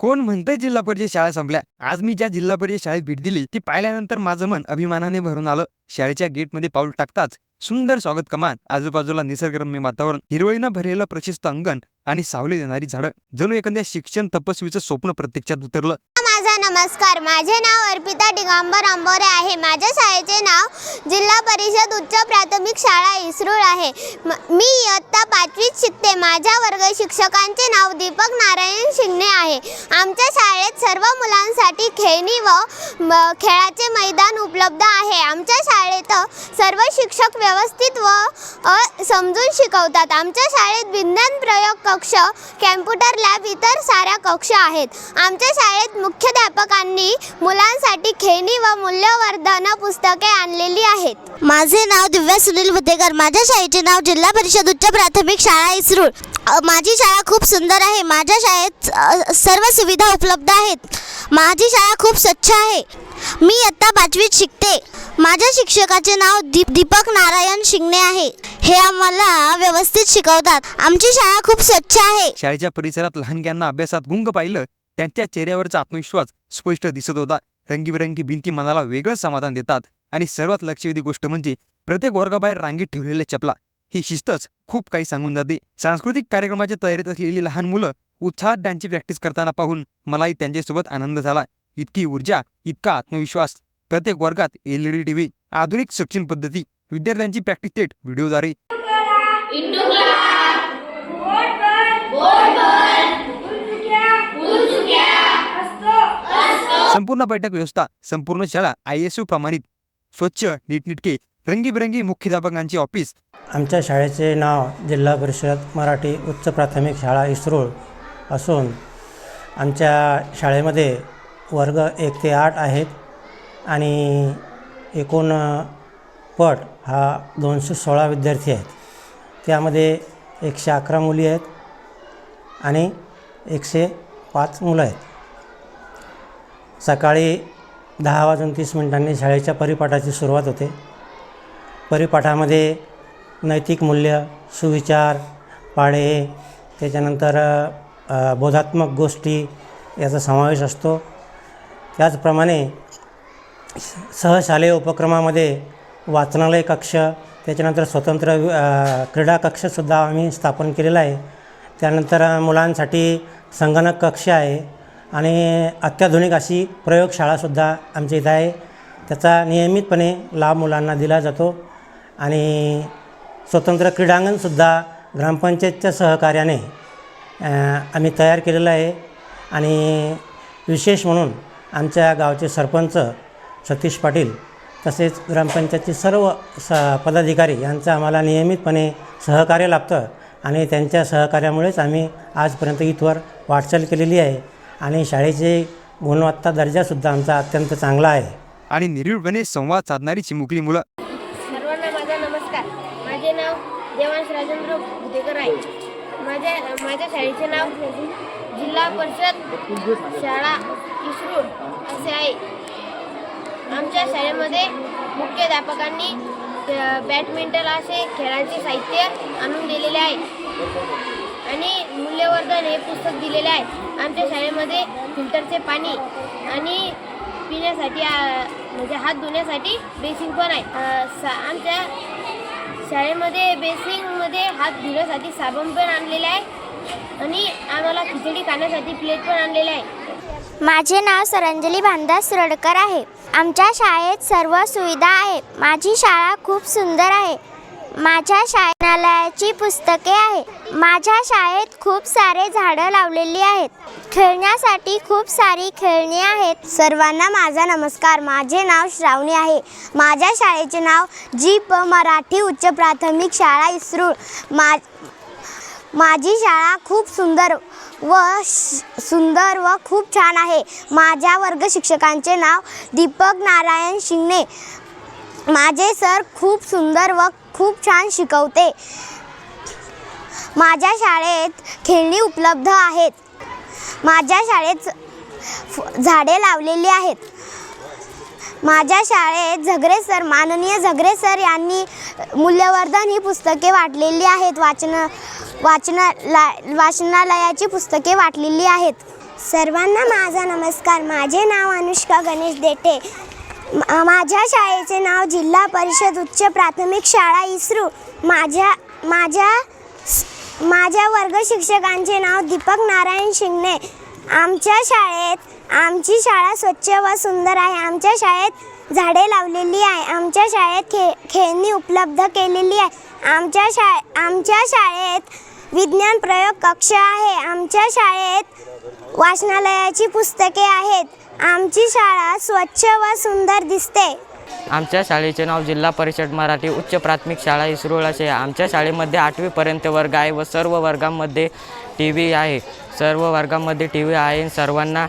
कोण म्हणतंय जिल्हा परिषद शाळा संपल्या? आज मी ज्या जिल्हा परिषद शाळेत भेट दिली ती पाहिल्यानंतर माझं मन अभिमानाने भरून आलं. शाळेच्या गेटमध्ये पाऊल टाकताच सुंदर स्वागत कमान, आजूबाजूला निसर्गरम्य वातावरण, हिरवळीनं भरलेलं प्रशस्त अंगण आणि सावली देणारी झाडं. जणू एखाद्या शिक्षण तपस्वीचं स्वप्न प्रत्यक्षात उतरलं. माझा नमस्कार. माझे नाव अर्पिता दिगंबर आंबोरे आहे. माझ्या शाळेचे नाव जिल्हा परिषद उच्च प्राथमिक शाळा इसरूळ आहे. मी इयत्ता 5वीत शिकते. माझ्या वर्ग शिक्षकांचे नाव दीपक नारायण शिंगणे आहे. आमच्या शाळेत सर्व मुलांसाठी खेळणी व खेळाचे मैदान उपलब्ध आहे. आमच्या शाळेत सर्व शिक्षक व्यवस्थित व समजून शिकवतात. आमच्या शाळेत विज्ञान प्रयोग कक्ष, कॅम्प्युटर लॅब इतर साऱ्या कक्ष आहेत. आमच्या शाळेत मुख्याध्यापकांनी मुलांसाठी खेळणी व मूल्यवर्धन पुस्तके आणलेली आहेत. माझे नाव दिव्या सुनील भुतेकर. माझ्या शाळेचे नाव जिल्हा परिषद उच्च प्राथमिक शाळा इसरूळ. माझी शाळा खूप सुंदर आहे. माझ्या शाळेत सर्व सुविधा उपलब्ध आहेत. माझी शाळा खूप स्वच्छ आहे. मी इयत्ता 5वीत शिकते. माझ्या शिक्षकाचे नाव दीपक नारायण शिंगणे आहे. हे आम्हाला व्यवस्थित शिकवतात. आमची शाळा खूप स्वच्छ आहे. शाळेच्या परिसरात लहानग्यांना अभ्यासात गुंग पाहिलं. त्यांच्या चेहऱ्यावरचा आत्मविश्वास स्पष्ट दिसत होता. रंगीबेरंगी भिंती मनाला वेगळं समाधान देतात. आणि सर्वात लक्षवेधी गोष्ट म्हणजे प्रत्येक वर्गाबाहेर रांगेत ठेवलेल्या चपला. ही शिस्तच खूप काही सांगून जाते. सांस्कृतिक कार्यक्रमाच्या तयारीत असलेली लहान मुलं उत्साहात डान्सची प्रॅक्टिस करताना पाहून मलाही त्यांच्यासोबत आनंद झाला. इतकी ऊर्जा, इतका आत्मविश्वास. प्रत्येक वर्गात LED TV, आधुनिक शिक्षण पद्धती, विद्यार्थ्यांची प्रॅक्टिस थेट व्हिडिओद्वारे. संपूर्ण बैठक व्यवस्था, संपूर्ण शाळा ISO प्रमाणित, स्वच्छ, नीटनेटके, रंगीबेरंगी मुख्याध्यापकांचे ऑफिस. आमच्या शाळेचे नाव जिल्हा परिषद मराठी उच्च प्राथमिक शाळा इसरूळ असून आमच्या शाळेमध्ये वर्ग 1 ते 8 आहेत आणि एकूण पट हा 216 विद्यार्थी आहेत. त्यामध्ये 111 मुली आहेत आणि 105 मुलं आहेत. सकाळी 10:30 शाळेच्या परिपाठाची सुरुवात होते. परिपाठामध्ये नैतिक मूल्य, सुविचार, पाढे, त्याच्यानंतर बोधात्मक गोष्टी याचा समावेश असतो. त्याचप्रमाणे सहशालेय उपक्रमामध्ये वाचनालय कक्ष, त्याच्यानंतर स्वतंत्र क्रीडा कक्षसुद्धा आम्ही स्थापन केलेला आहे. त्यानंतर मुलांसाठी संगणक कक्ष आहे आणि अत्याधुनिक अशी प्रयोगशाळासुद्धा आमच्या इथं आहे. त्याचा नियमितपणे लाभ मुलांना दिला जातो. आणि स्वतंत्र क्रीडांगणसुद्धा ग्रामपंचायतच्या सहकार्याने आम्ही तयार केलेलं आहे. आणि विशेष म्हणून आमच्या गावचे सरपंच सतीश पाटील तसेच ग्रामपंचायतचे सर्व पदाधिकारी यांचं आम्हाला नियमितपणे सहकार्य लाभतं आणि त्यांच्या सहकार्यामुळेच आम्ही आजपर्यंत इथवर वाटचाल केलेली आहे. आणि शाळेचे गुणवत्ता दर्जासुद्धा आमचा अत्यंत चांगला आहे. आणि निर्भीडपणे संवाद साधणारी चिमुकली मुलं. सर्वांना माझा नमस्कार. माझे नाव देवांश राजेंद्र भुतेकर आहे. माझ्या शाळेचे नाव जिल्हा परिषद शाळा इसरूळ असे आहे. आमच्या शाळेमध्ये मुख्याध्यापकांनी बॅडमिंटन असे खेळाचे साहित्य आणून दिलेले आहे आणि मूल्यवर्धन हे पुस्तक दिलेले आहे. आमच्या शाळेमध्ये फिल्टरचे पाणी आणि पिण्यासाठी म्हणजे हात धुण्यासाठी बेसिंग पण आहे. आमच्या शाळेमध्ये बेसिंगमध्ये हात धुण्यासाठी साबण पण आणलेले आहे आणि आम्हाला खिचडी खाण्यासाठी प्लेट पण आणलेले आहे. माझे नाव सरंजली भानदास सुरडकर आहे. आमच्या शाळेत सर्व सुविधा आहे. माझी शाळा खूप सुंदर आहे. माझ्या शाळेची पुस्तके आहे. माझ्या शाळेत खूप सारे झाडं लावलेली आहेत. खेळण्यासाठी खूप सारी खेळणी आहेत. सर्वांना माझा नमस्कार. माझे नाव श्रावणी आहे. माझ्या शाळेचे नाव GP मराठी उच्च प्राथमिक शाळा इसरूळ. माझी शाळा खूप सुंदर व खूप छान आहे. माझ्या वर्ग शिक्षकांचे नाव दीपक नारायण शिंगणे. माझे सर खूप सुंदर व खूप छान शिकवते. माझ्या शाळेत खेळणी उपलब्ध आहेत. माझ्या शाळेत झाडे लावलेली आहेत. माझ्या शाळेत माननीय झगरे सर यांनी मूल्यवर्धन ही पुस्तके वाटलेली आहेत. वाचनालयाची पुस्तके वाटलेली आहेत. सर्वांना माझा नमस्कार. माझे नाव अनुष्का गणेश देठे. माझ्या शाळेचे नाव जिल्हा परिषद उच्च प्राथमिक शाळा इस्रू. माझ्या वर्ग शिक्षकांचे नाव दीपक नारायण शिंगणे. आमची शाळा स्वच्छ व सुंदर आहे. आमच्या शाळेत झाडे लावलेली आहे. आमच्या शाळेत खेळणी उपलब्ध केलेली आहे. आमच्या शाळेत विज्ञान प्रयोग कक्ष आहे. आमच्या शाळेत वाचनालयाची पुस्तके आहेत. आमची शाळा स्वच्छ व सुंदर दिसते. आमच्या शाळेचे नाव जिल्हा परिषद मराठी उच्च प्राथमिक शाळा इस्रोळ असे आहे. आमच्या शाळेमध्ये 8वीपर्यंत वर्ग आहे व सर्व वर्गांमध्ये टी व्ही आहे. सर्व वर्गांमध्ये टी व्ही आहे. सर्वांना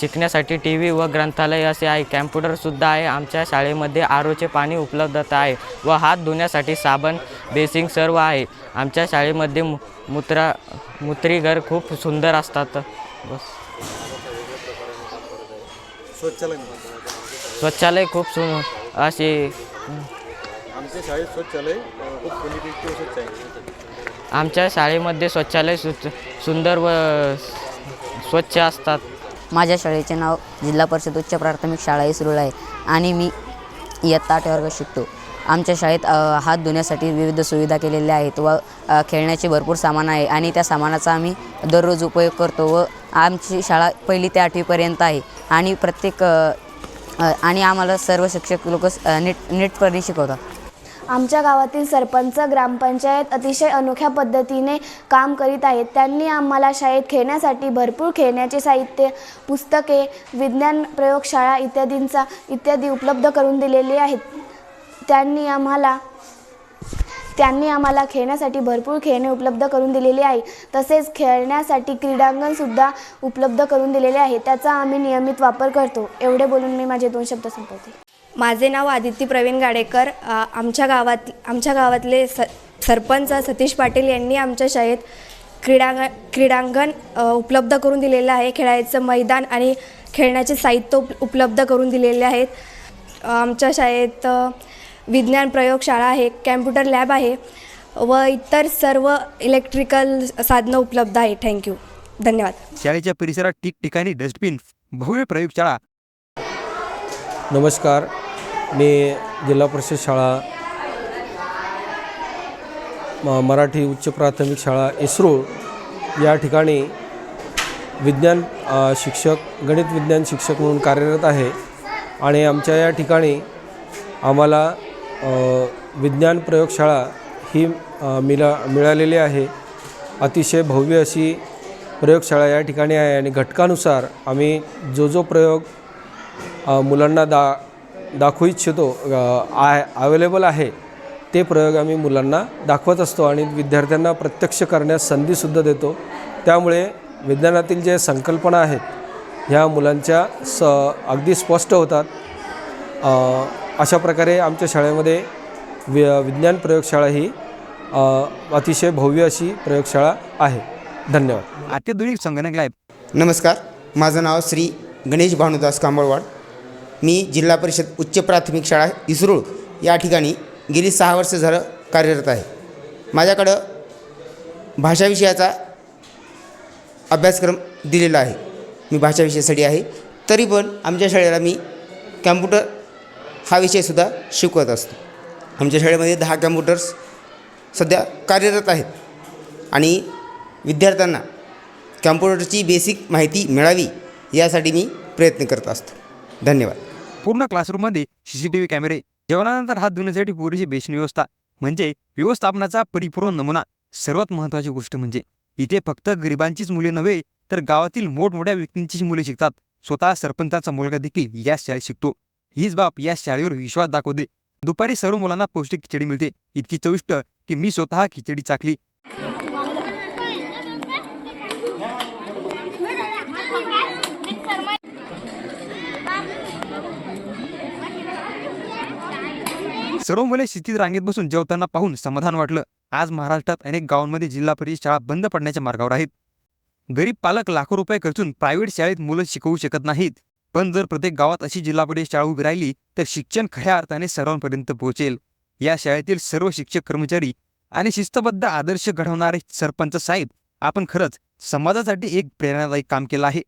शिकण्यासाठी टी व्ही व ग्रंथालय असे आहे. कॅम्प्युटरसुद्धा आहे. आमच्या शाळेमध्ये आरोचे पाणी उपलब्धता आहे व हात धुण्यासाठी साबण बेसिंग सर्व आहे. आमच्या शाळेमध्ये मूत्रीघर खूप सुंदर असतात. बस. शौचालय खूप असे आमच्या शाळेत शौचालय खूप क्वालिटी स्वच्छ आहे. आमच्या शाळेमध्ये शौचालय सुंदर व स्वच्छ असतात. माझ्या शाळेचे नाव जिल्हा परिषद उच्च प्राथमिक शाळा इस्रोळ आहे आणि मी इयत्ता 8 वर्गात शिकतो. आमच्या शाळेत हात धुण्यासाठी विविध सुविधा केलेल्या आहेत व खेळण्याचे भरपूर सामान आहे आणि त्या सामानाचा आम्ही दररोज उपयोग करतो व आमची शाळा 1ली ते 8वीपर्यंत आहे आणि आणि आम्हाला सर्व शिक्षक लोक नीटपणे शिकवतात. आमच्या गावातील सरपंच ग्रामपंचायत अतिशय अनोख्या पद्धतीने काम करीत आहेत. त्यांनी आम्हाला शाळेत खेळण्यासाठी भरपूर खेळण्याचे साहित्य, पुस्तके, विज्ञान प्रयोगशाळा इत्यादी उपलब्ध करून दिलेले आहेत. त्यांनी आम्हाला खेळण्यासाठी भरपूर खेळणे उपलब्ध करून दिलेले आहे. तसेच खेळण्यासाठी क्रीडांगणसुद्धा उपलब्ध करून दिलेले आहे. त्याचा आम्ही नियमित वापर करतो. एवढे बोलून मी माझे 2 शब्द संपवते. माझे नाव आदिती प्रवीण गाडेकर. आमच्या गावातले सरपंच सतीश पाटील यांनी आमच्या शाळेत क्रीडांगण उपलब्ध करून दिलेलं आहे. खेळायचं मैदान आणि खेळण्याचे साहित्य उपलब्ध करून दिलेले आहेत. आमच्या शाळेत विज्ञान प्रयोगशाळा आहे, कॅम्प्युटर लॅब आहे व इतर सर्व इलेक्ट्रिकल साधनं उपलब्ध आहे. थँक्यू. धन्यवाद. शाळेच्या परिसरात ठिकठिकाणी डस्टबिन, भव्य प्रयोगशाळा. नमस्कार, मी जिल्हा परिषद शाळा मराठी उच्च प्राथमिक शाळा इस्रोळ या ठिकाणी विज्ञान शिक्षक, गणित विज्ञान शिक्षक म्हणून कार्यरत आहे आणि आमच्या या ठिकाणी आम्हाला विज्ञान प्रयोगशाळा ही मिळालेली आहे. अतिशय भव्य अशी प्रयोगशाळा या ठिकाणी आहे आणि घटकानुसार आम्ही जो प्रयोग मुलांना दाखवू इच्छितो अवेलेबल आहे ते प्रयोग आम्ही मुलांना दाखवत असतो आणि विद्यार्थ्यांना प्रत्यक्ष करण्यास संधीसुद्धा देतो. त्यामुळे विज्ञानातील जे संकल्पना आहेत ह्या मुलांच्या अगदी स्पष्ट होतात. अशा प्रकारे आमच्या शाळेमध्ये विज्ञान प्रयोगशाळा ही अतिशय भव्य अशी प्रयोगशाळा आहे. धन्यवाद. अत्याधुनिक संगणक लॅब. नमस्कार, माझं नाव श्री गणेश भानुदास कांबळवाड. मी जिल्हा परिषद उच्च प्राथमिक शाळा इस्रोळ या ठिकाणी गेली 6 वर्ष झालं कार्यरत आहे. माझ्याकडं भाषा विषयाचा अभ्यासक्रम दिलेला आहे. मी भाषा विषयासाठी आहे. तरी पण आमच्या शाळेला मी कॅम्प्युटर हा विषयसुद्धा शिकवत असतो. आमच्या शाळेमध्ये 10 कॅम्प्युटर्स सध्या कार्यरत आहेत आणि विद्यार्थ्यांना कॅम्प्युटरची बेसिक माहिती मिळावी यासाठी मी प्रयत्न करत असतो. धन्यवाद. पूर्ण क्लासरूममध्ये CCTV कॅमेरे, जेवणानंतर हात धुण्यासाठी पुरेशी बेसिन व्यवस्था म्हणजे व्यवस्थापनाचा परिपूर्ण नमुना. सर्वात महत्त्वाची गोष्ट म्हणजे इथे फक्त गरिबांचीच मुले नव्हे तर गावातील मोठमोठ्या व्यक्तींचीच मुले शिकतात. स्वतः सरपंचाचा मुलगा देखील याच शाळेत शिकतो. हीच बाब या शाळेवर विश्वास दाखवते. दुपारी सर्व मुलांना पौष्टिक खिचडी मिळते. इतकी चविष्ट की मी स्वतः खिचडी चाखली. सर्व मुले शिस्तीत रांगेत बसून जेवताना पाहून समाधान वाटलं. आज महाराष्ट्रात अनेक गावांमध्ये जिल्हा परिषद शाळा बंद पडण्याच्या मार्गावर आहेत. गरीब पालक लाखो रुपये खर्चून प्रायव्हेट शाळेत मुलं शिकवू शकत नाहीत. पण जर प्रत्येक गावात अशी जिल्हा परिषद शाळा उभी राहिली तर शिक्षण खऱ्या अर्थाने सर्वांपर्यंत पोहोचेल. या शाळेतील सर्व शिक्षक, कर्मचारी आणि शिस्तबद्ध आदर्श घडवणारे सरपंच साहेब, आपण खरंच समाजासाठी एक प्रेरणादायी काम केलं आहे.